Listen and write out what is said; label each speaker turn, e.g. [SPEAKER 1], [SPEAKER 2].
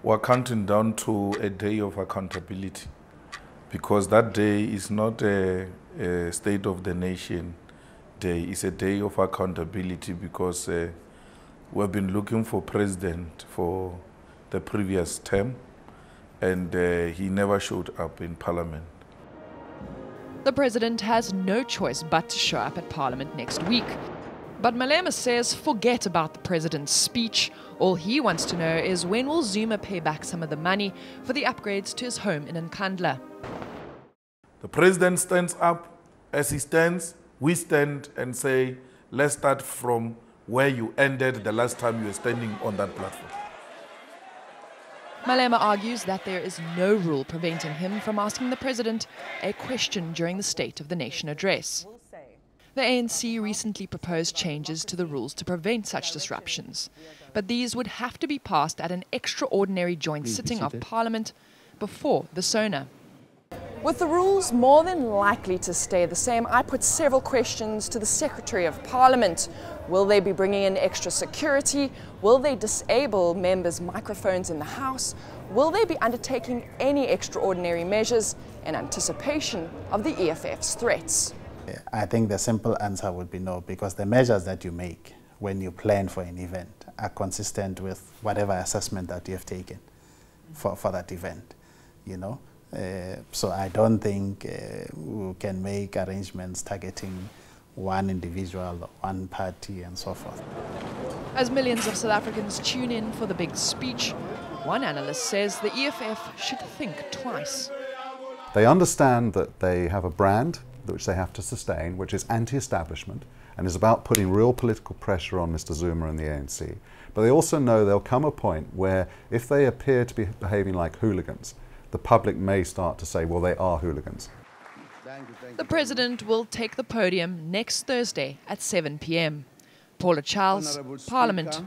[SPEAKER 1] We're counting down to a day of accountability, because that day is not a State of the Nation day. It's a day of accountability because we've been looking for president for the previous term, and he never showed up in Parliament.
[SPEAKER 2] The president has no choice but to show up at Parliament next week. But Malema says forget about the president's speech. All he wants to know is when will Zuma pay back some of the money for the upgrades to his home in Nkandla.
[SPEAKER 1] The president stands up. As he stands, we stand and say, let's start from where you ended the last time you were standing on that platform.
[SPEAKER 2] Malema argues that there is no rule preventing him from asking the president a question during the State of the Nation address. The ANC recently proposed changes to the rules to prevent such disruptions, but these would have to be passed at an extraordinary joint sitting of Parliament before the SONA.
[SPEAKER 3] With the rules more than likely to stay the same, I put several questions to the Secretary of Parliament. Will they be bringing in extra security? Will they disable members' microphones in the House? Will they be undertaking any extraordinary measures in anticipation of the EFF's threats?
[SPEAKER 4] I think the simple answer would be no, because the measures that you make when you plan for an event are consistent with whatever assessment that you have taken for that event, you know. So I don't think we can make arrangements targeting one individual, or one party and so forth.
[SPEAKER 2] As millions of South Africans tune in for the big speech, one analyst says the EFF should think twice.
[SPEAKER 5] They understand that they have a brand which they have to sustain, which is anti-establishment and is about putting real political pressure on Mr. Zuma and the ANC. But they also know there'll come a point where if they appear to be behaving like hooligans, the public may start to say, well, they are hooligans.
[SPEAKER 2] The president will take the podium next Thursday at 7 p.m. Paula Charles, Parliament.